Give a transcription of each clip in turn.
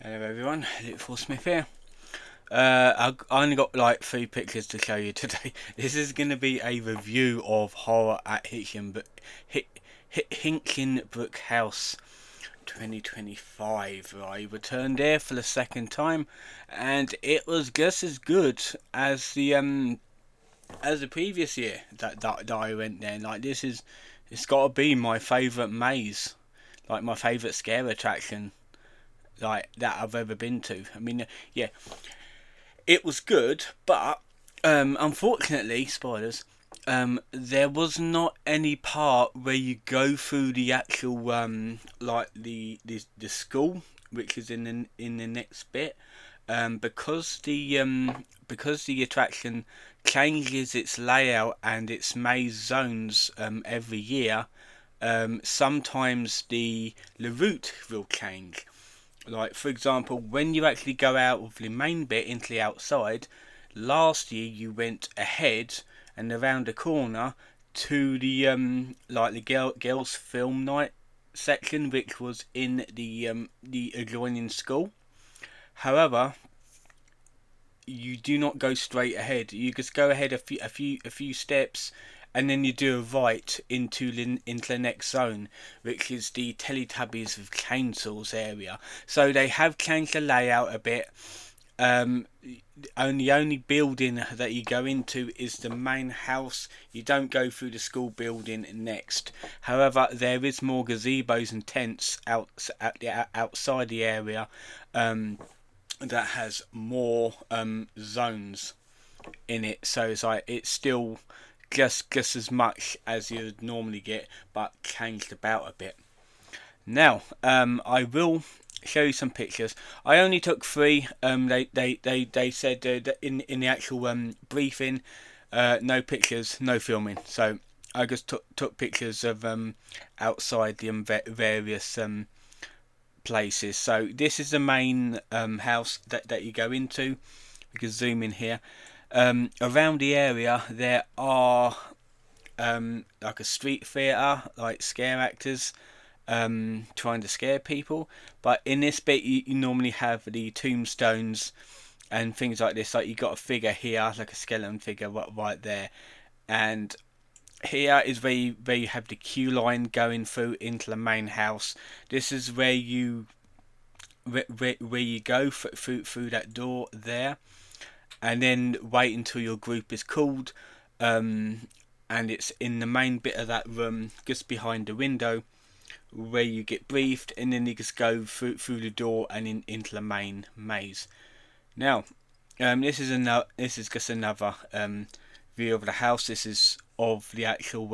Hello everyone, Luke Smith here. I only got like 3 pictures to show you today. This is going to be a review of horror at Hinchingbrooke House 2025. I returned there for the second time, and it was just as good as the previous year that I went there. Like it's got to be my favourite maze, like my favourite scare attraction like that I've ever been to. I mean, yeah, it was good, but unfortunately, spoilers. There was not any part where you go through the actual like the school, which is in the next bit. Because the attraction changes its layout and its maze zones every year. Sometimes the route will change. Like, for example, when you actually go out of the main bit into the outside, last year you went ahead and around the corner to the like the girls film night section, which was in the adjoining school. However, you do not go straight ahead. You just go ahead a few steps, and then you do a right into the next zone, which is the Teletubbies with Chainsaws area. So they have changed the layout a bit. Um, only building that you go into is the main house. You don't go through the school building next. However, there is more gazebos and tents outside the area. Um, that has more zones in it, so it's still just as much as you'd normally get, but changed about a bit. Now, I will show you some pictures. I only took 3. They said that in the actual briefing, no pictures, no filming. So I just took pictures of outside the various places. So this is the main house that you go into. We can zoom in here. Around the area there are like a street theatre, like scare actors trying to scare people. But in this bit you normally have the tombstones and things like this. Like you got a figure here, like a skeleton figure right there. And here is where you have the queue line going through into the main house. This is where you go through that door there, and then wait until your group is called, and it's in the main bit of that room just behind the window where you get briefed, and then you just go through the door and into the main maze. Now, this is just another view of the house. This is of the actual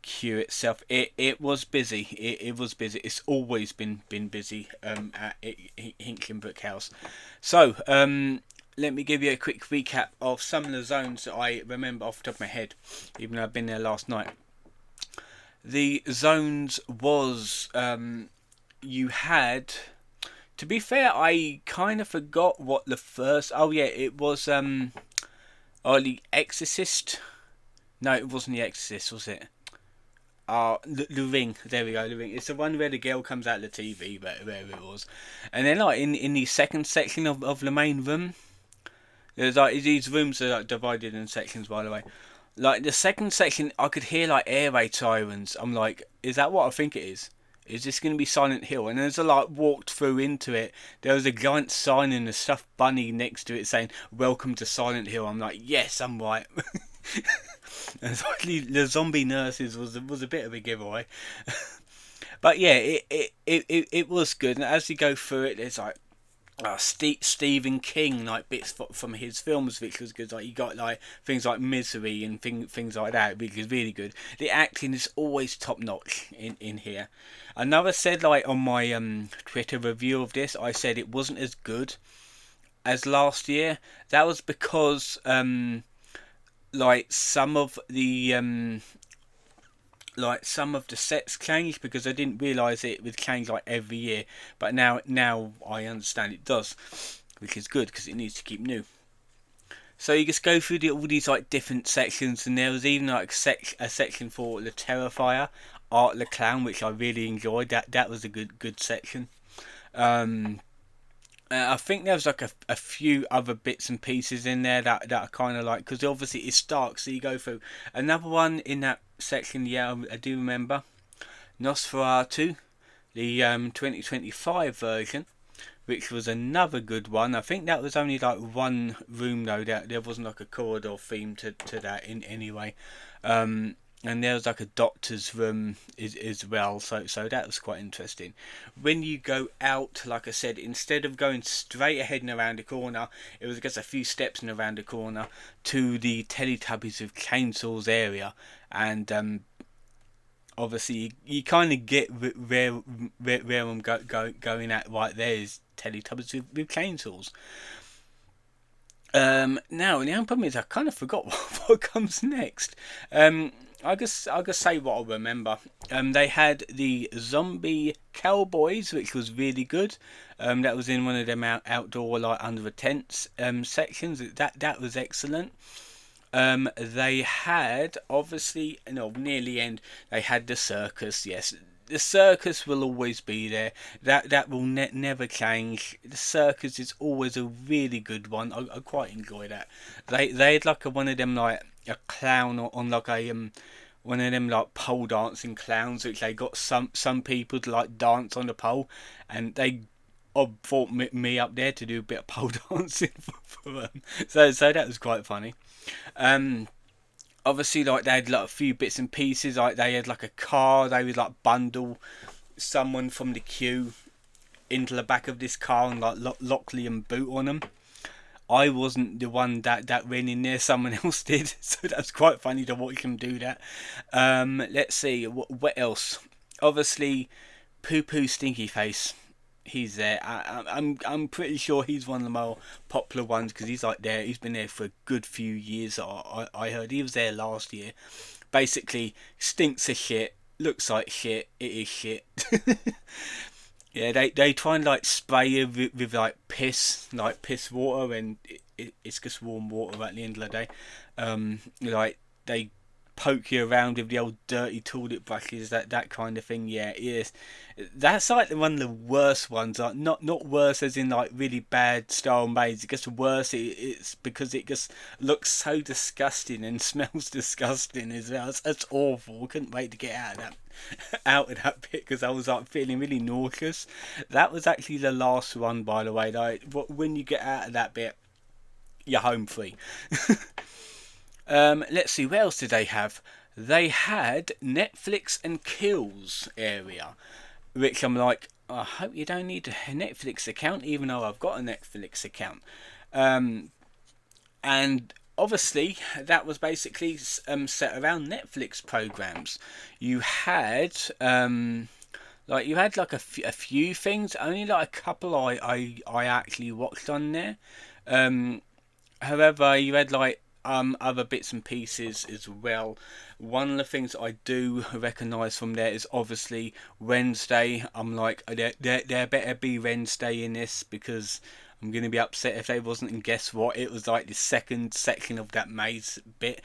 queue itself. It was busy. It was busy. It's always been busy at Hinchingbrooke House. So let me give you a quick recap of some of the zones that I remember off the top of my head, even though I've been there last night. The zones was you had. To be fair, I kind of forgot what the first. Oh yeah, it was the Exorcist. No, it wasn't the Exorcist, was it? The Ring. There we go. The Ring. It's the one where the girl comes out of the TV, wherever it was. And then, like in the second section of the main room, there's like these rooms are like divided in sections. By the way, like the second section, I could hear like air raid sirens. I'm like, is that what I think it is? Is this going to be Silent Hill? And as I like walked through into it, there was a giant sign and a stuffed bunny next to it saying "Welcome to Silent Hill." I'm like, yes, I'm right. And the zombie nurses was a bit of a giveaway. But yeah, it was good. And as you go through it, there's like Stephen King like bits from his films, which was good. Like you got like things like Misery and things like that, which is really good. The acting is always top notch in here. Another said like on my Twitter review of this, I said it wasn't as good as last year. That was because like some of the sets changed, because I didn't realise it would change like every year, but now I understand it does, which is good because it needs to keep new. So you just go through all these like different sections, and there was even like a section for the Terrifier. Art the Clown, which I really enjoyed. That was a good section. Um, I think there was like a few other bits and pieces in there that I kind of like, because obviously it's dark, so you go through another one in that section. Yeah, I do remember Nosferatu, the 2025 version, which was another good one. I think that was only like one room though. That there wasn't like a corridor theme to that in anyway. Um, and there was like a doctor's room as well, so that was quite interesting. When you go out, like I said, instead of going straight ahead and around the corner, it was just a few steps and around the corner to the Teletubbies with Chainsaws area, and obviously you kind of get where I'm going at right there is Teletubbies with chainsaws. Now the only problem is I kind of forgot what comes next. I'll just say what I remember. They had the zombie cowboys, which was really good. That was in one of them outdoor like under the tents sections. That was excellent. They had obviously, near the end, they had the circus. Yes, the circus will always be there. That will never change. The circus is always a really good one. I quite enjoy that. They had like one of them like a clown on like a one of them like pole dancing clowns, which they got some people to like dance on the pole, and they brought me up there to do a bit of pole dancing for them. So that was quite funny. Um, Obviously, like they had like a few bits and pieces. Like they had like a car. They would like bundle someone from the queue into the back of this car and like Lockley and boot on them. I wasn't the one that ran in there. Someone else did. So that's quite funny to watch them do that. Let's see what else. Obviously, Poo Poo Stinky Face. He's there. I'm pretty sure he's one of the more popular ones because he's like there. He's been there for a good few years. I heard he was there last year. Basically, stinks of shit. Looks like shit. It is shit. Yeah, they try and like spray you with like piss water, and it's just warm water at the end of the day. Like they poke you around with the old dirty toilet brushes, that kind of thing. Yeah, yes, that's like one of the worst ones. Like not worse as in like really bad style made. It gets worse. It's because it just looks so disgusting and smells disgusting as well. It's awful. I couldn't wait to get out of that bit because I was like feeling really nauseous. That was actually the last one, by the way. Like when you get out of that bit, you're home free. Let's see, what else did they have? They had Netflix and Kills area, which I'm like, I hope you don't need a Netflix account, even though I've got a Netflix account. And obviously, that was basically set around Netflix programs. You had like a few things, only like a couple I actually watched on there. However, you had like other bits and pieces as well. One of the things I do recognise from there is obviously Wednesday. I'm like, there better be Wednesday in this because I'm going to be upset if they wasn't. And guess what? It was like the second section of that maze bit.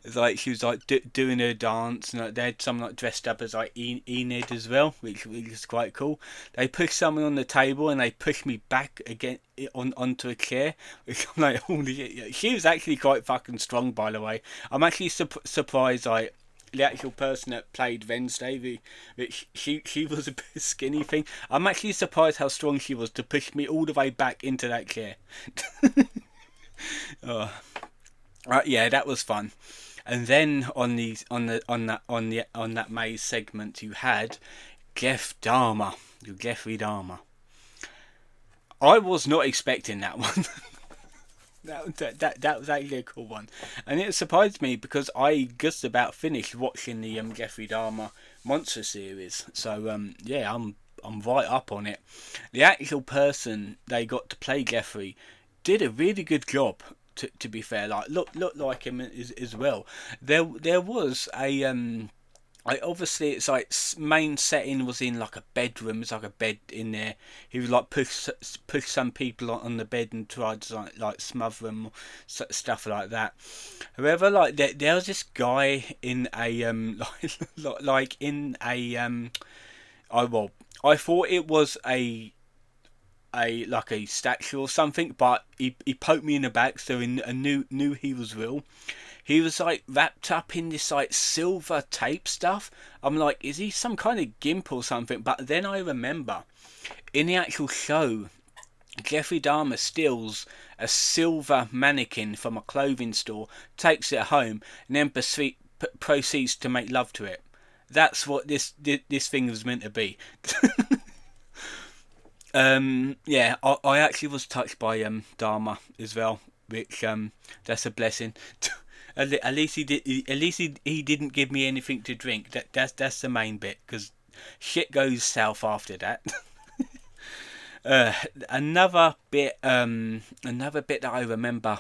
It's like she was like doing her dance, and like, they had someone like dressed up as like Enid as well, which was quite cool. They pushed someone on the table and they pushed me back again onto a chair, which I'm like, holy shit. She was actually quite fucking strong, by the way. I'm actually surprised, like the actual person that played Wednesday, she was a bit skinny thing. I'm actually surprised how strong she was to push me all the way back into that chair. Oh. Right, yeah, that was fun. And then on that maze segment, you had Jeff Dahmer, Jeffrey Dahmer. I was not expecting that one. That was actually a cool one, and it surprised me because I just about finished watching the Jeffrey Dahmer monster series. So yeah, I'm right up on it. The actual person they got to play Jeffrey did a really good job. To be fair, like look like him as well. There was I obviously it's like main setting was in like a bedroom. It's like a bed in there. He would like push some people on the bed and try to like smother them, or stuff like that. However, like there was this guy in a like in a I well I thought it was a like a statue or something, but he poked me in the back, so I knew he was real. He was like wrapped up in this like silver tape stuff. I'm like, is he some kind of gimp or something? But then I remember in the actual show, Jeffrey Dahmer steals a silver mannequin from a clothing store, takes it home, and then proceeds to make love to it. That's what this thing was meant to be. Yeah, I actually was touched by Dharma as well, which that's a blessing. At least he did. At least he didn't give me anything to drink. That's the main bit, because shit goes south after that. uh, another bit that I remember,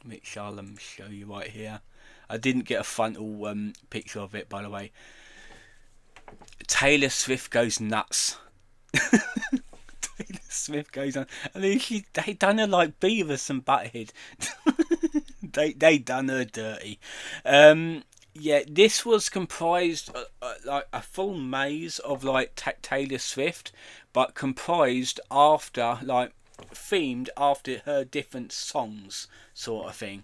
which I'll show you right here. I didn't get a frontal picture of it, by the way. Taylor Swift goes nuts. Taylor Swift goes on. I mean, they done her like Beavis and Butthead. They done her dirty. Yeah, this was comprised like a full maze of like Taylor Swift, but comprised after like themed after her different songs, sort of thing.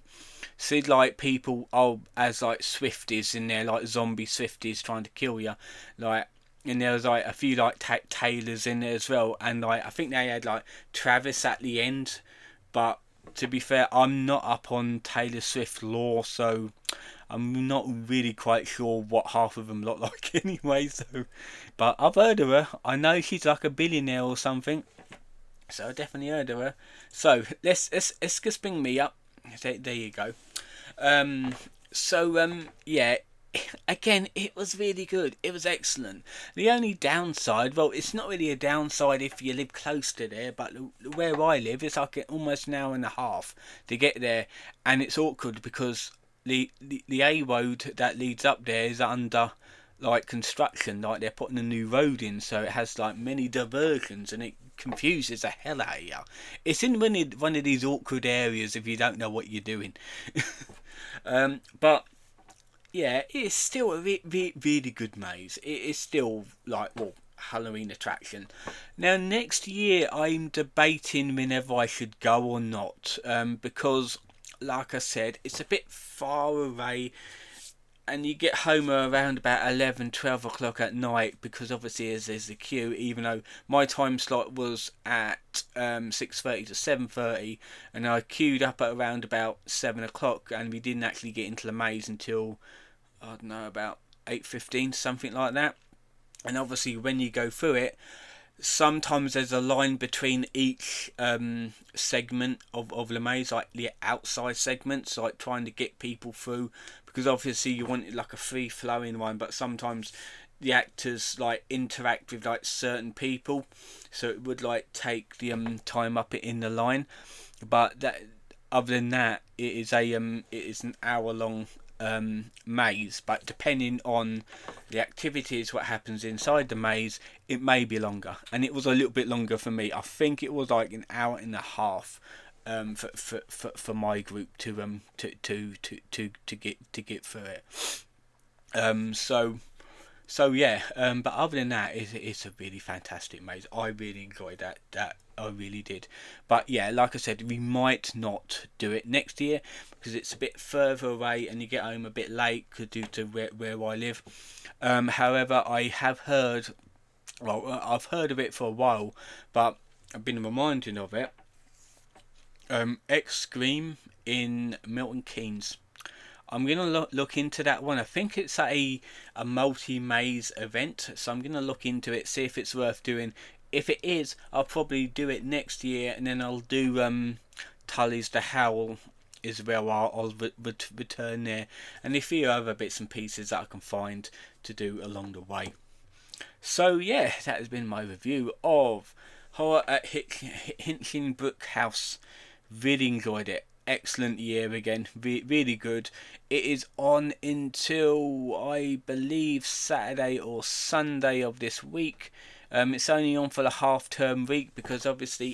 See, like people as like Swifties in there, like zombie Swifties trying to kill you, like. And there was like a few like Taylors in there as well, and like I think they had like Travis at the end. But to be fair, I'm not up on Taylor Swift lore, so I'm not really quite sure what half of them look like anyway. So, but I've heard of her. I know she's like a billionaire or something, so I definitely heard of her. So let's just bring me up. There you go. Um, yeah, again, it was really good. It was excellent. The only downside, well, it's not really a downside if you live close to there, but where I live, it's like almost an hour and a half to get there, and it's awkward because the A road that leads up there is under like construction, like they're putting a new road in, so it has like many diversions, and it confuses the hell out of you. It's in one of these awkward areas if you don't know what you're doing. But yeah, it's still a really good maze. It is still like, well, Halloween attraction. Now next year I'm debating whenever I should go or not, because like I said, it's a bit far away, and you get home around about 11, 12 o'clock at night, because obviously there's a queue, even though my time slot was at 6:30 to 7:30, and I queued up at around about 7 o'clock, and we didn't actually get into the maze until, I don't know, about 8:15, something like that. And obviously when you go through it, sometimes there's a line between each segment of the maze, like the outside segments, like trying to get people through, because obviously you want it like a free flowing one, but sometimes the actors like interact with like certain people, so it would like take the time up it in the line. But that, other than that, it is an hour long maze, but depending on the activities, what happens inside the maze, it may be longer, and it was a little bit longer for me. I think it was like an hour and a half for my group to get through it. So yeah, but other than that, it's a really fantastic maze. I really enjoyed that I really did. But yeah, like I said, we might not do it next year because it's a bit further away and you get home a bit late due to where I live. However, I have heard, well, I've heard of it for a while, but I've been reminded of it. X Scream in Milton Keynes. I'm gonna look into that one. I think it's a multi maze event, so I'm gonna look into it, see if it's worth doing. If it is, I'll probably do it next year, and then I'll do Tully's the Howl as well. I'll return there, and a few other bits and pieces that I can find to do along the way. So yeah, that has been my review of Horror at Hinchingbrooke House. Really enjoyed it. excellent year again. Really good. It is on until I believe Saturday or Sunday of this week. It's only on for the half-term week because obviously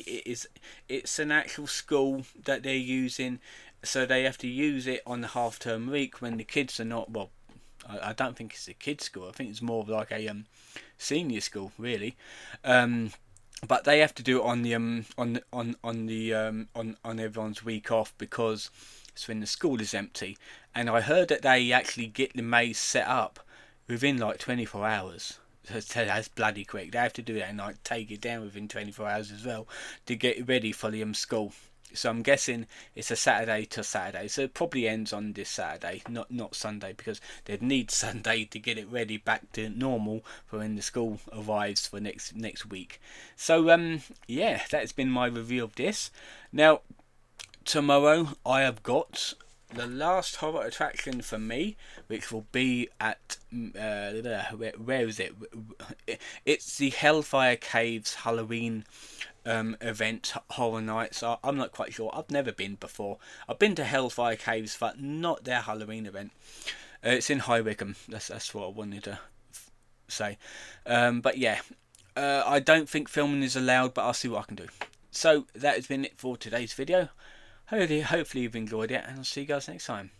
it's an actual school that they're using, so they have to use it on the half-term week when the kids are not. Well, I don't think it's a kids' school. I think it's more of like a senior school, really. Um, but they have to do it on the on everyone's week off because it's when the school is empty. And I heard that they actually get the maze set up within like 24 hours. So that's bloody quick. They have to do that and like take it down within 24 hours as well to get ready for the school. So I'm guessing it's a Saturday to Saturday. So it probably ends on this Saturday, not Sunday, because they'd need Sunday to get it ready back to normal for when the school arrives for next week. So yeah, that's been my review of this. Now tomorrow I have got the last horror attraction for me, which will be at where is it? It's the Hellfire Caves Halloween event, Horror Nights. I'm not quite sure. I've never been before. I've been to Hellfire Caves, but not their Halloween event. It's in High Wycombe. That's what I wanted to say. But yeah, I don't think filming is allowed, but I'll see what I can do. So that has been it for today's video. Hopefully you've enjoyed it, and I'll see you guys next time.